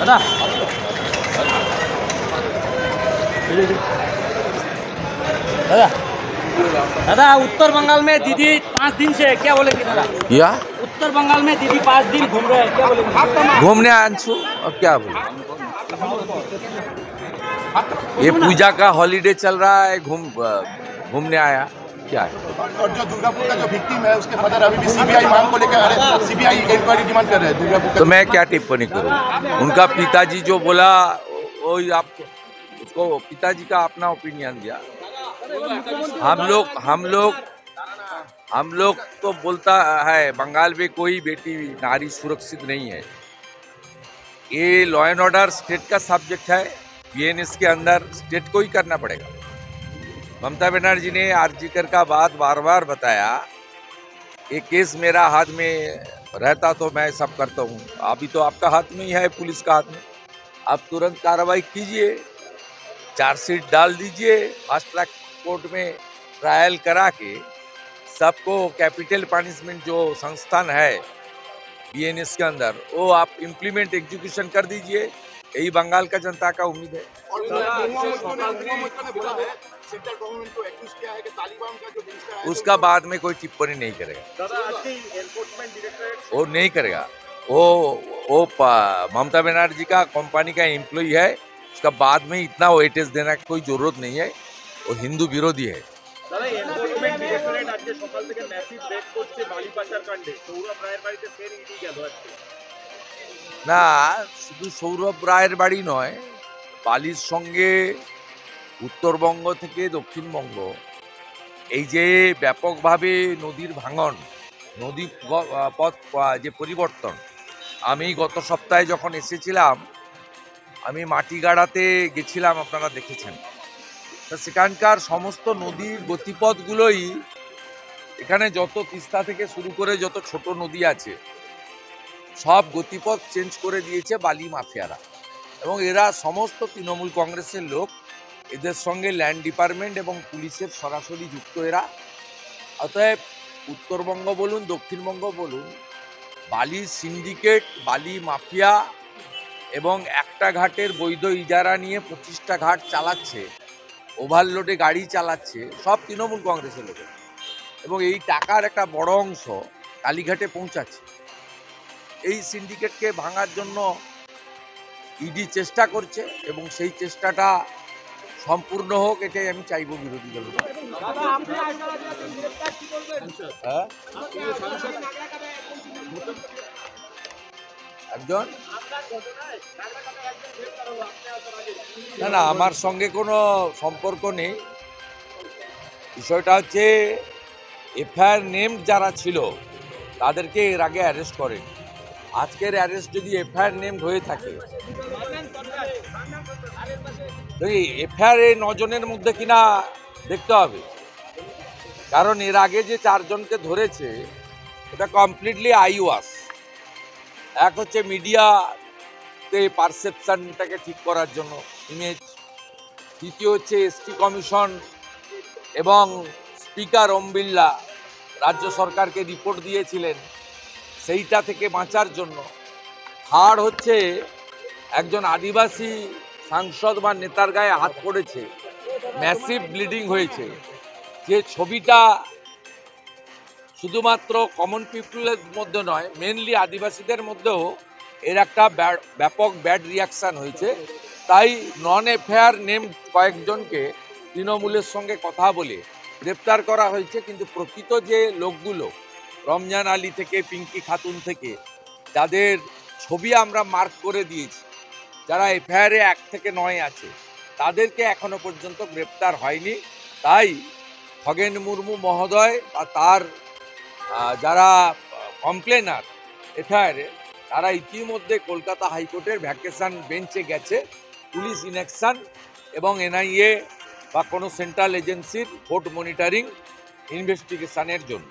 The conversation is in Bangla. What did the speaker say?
दादा दादा दादा उत्तर बंगाल में दीदी 5 दिन से क्या बोलेंगे दादा? या उत्तर बंगाल में दीदी 5 दिन घूम रहे हैं, क्या बोलेंगे? घूमने आंसू अब क्या बोले। ये पूजा का हॉलीडे चल रहा है, घूमने आया क्या है। और जो दुर्गापुर का जो विक्टिम है उसके फादर अभी भी सीबीआई मांग को लेकर सीबीआई इंक्वायरी डिमांड कर रहे हैं दुर्गापुर। तो मैं क्या टिप्पणी करूं? उनका पिताजी जो बोला वो आप उसको पिताजी का अपना ओपिनियन दिया। हम लोग तो बोलता है बंगाल में कोई बेटी नारी सुरक्षित नहीं है। ये लॉ एंड ऑर्डर स्टेट का सब्जेक्ट है, बीएनएस के अंदर स्टेट को ही करना पड़ेगा। ममता बनर्जी ने आरजीकर का बात बार बार बताया, ये केस मेरा हाथ में रहता तो मैं सब करता हूँ। अभी तो आपका हाथ में ही है, पुलिस का हाथ में। आप तुरंत कार्रवाई कीजिए, चार्जशीट डाल दीजिए, फास्ट ट्रैक कोर्ट में ट्रायल करा के सबको कैपिटल पनिशमेंट जो संस्थान है बीएनएस के अंदर वो आप इम्प्लीमेंट एग्जीक्यूशन कर दीजिए। यही बंगाल का जनता का उम्मीद है। उसका बाद में कोई टिप्पणी नहीं करेगा, वो नहीं करेगा। वो ममता बनर्जी का कंपनी का एम्प्लॉय है, उसका बाद में इतना वेटेज देने की कोई जरूरत नहीं है। वो हिंदू विरोधी है। না শুধু সৌরভ রায়ের বাড়ি নয়, বালির সঙ্গে উত্তরবঙ্গ থেকে দক্ষিণবঙ্গ এই যে ব্যাপকভাবে নদীর ভাঙন, নদী পথ যে পরিবর্তন। আমি গত সপ্তাহে যখন এসেছিলাম আমি মাটিগাড়াতে গেছিলাম, আপনারা দেখেছেন। তো সেখানকার সমস্ত নদীর গতিপথগুলোই এখানে যত তিস্তা থেকে শুরু করে যত ছোট নদী আছে সব গতিপথ চেঞ্জ করে দিয়েছে বালি মাফিয়ারা। এবং এরা সমস্ত তৃণমূল কংগ্রেসের লোক, এদের সঙ্গে ল্যান্ড ডিপার্টমেন্ট এবং পুলিশের সরাসরি যুক্ত এরা। অতএব উত্তরবঙ্গ বলুন দক্ষিণবঙ্গ বলুন, বালি সিন্ডিকেট, বালি মাফিয়া এবং একটা ঘাটের বৈধ ইজারা নিয়ে 25টা ঘাট চালাচ্ছে, ওভারলোডে গাড়ি চালাচ্ছে, সব তৃণমূল কংগ্রেসের লোক। এবং এই টাকার একটা বড় অংশ কালীঘাটে পৌঁছাচ্ছে। এই সিন্ডিকেটকে ভাঙার জন্য ইডি চেষ্টা করছে এবং সেই চেষ্টাটা সম্পূর্ণ হোক, এটাই আমি চাইব বিরোধী দল। একজন না, আমার সঙ্গে কোনো সম্পর্ক নেই। বিষয়টা হচ্ছে এফআইআর নেম যারা ছিল তাদেরকে এর আগে অ্যারেস্ট করেন। আজকের অ্যারেস্ট যদি এফআইআর নেম হয়ে থাকে, এফআইআর 9 জনের মধ্যে কিনা দেখতে হবে। কারণ এর আগে যে 4 জনকে ধরেছে এটা কমপ্লিটলি আইওয়াস। এক হচ্ছে মিডিয়াতে পারসেপশনটাকে ঠিক করার জন্য, ইমেজ। দ্বিতীয় হচ্ছে এসটি কমিশন এবং স্পিকার ওম বিড়লা রাজ্য সরকারকে রিপোর্ট দিয়েছিলেন, সেইটা থেকে বাঁচার জন্য। থার্ড হচ্ছে একজন আদিবাসী সাংসদ বা নেতার গায়ে হাত পড়েছে, ম্যাসিভ ব্লিডিং হয়েছে। যে ছবিটা শুধুমাত্র কমন পিপলের মধ্যে নয়, মেনলি আদিবাসীদের মধ্যেও এর একটা ব্যাপক ব্যাড রিয়াকশান হয়েছে। তাই নন এফআইআর নেম কয়েকজনকে তৃণমূলের সঙ্গে কথা বলে গ্রেপ্তার করা হয়েছে। কিন্তু প্রকৃত যে লোকগুলো, রমজান আলী থেকে পিঙ্কি খাতুন থেকে, যাদের ছবি আমরা মার্ক করে দিয়েছি, যারা এফআইআরে 1 থেকে 9 আছে, তাদেরকে এখনো পর্যন্ত গ্রেপ্তার হয়নি। তাই খগেন মুর্মু মহোদয় বা তার যারা কমপ্লেনার এফআইআরে, তারা ইতিমধ্যে কলকাতা হাইকোর্টের ভ্যাকেশন বেঞ্চে গেছে পুলিশ ইনঅ্যাকশন এবং এনআইএ বা কোনো সেন্ট্রাল এজেন্সির কোর্ট মনিটরিং ইনভেস্টিগেশনের জন্য।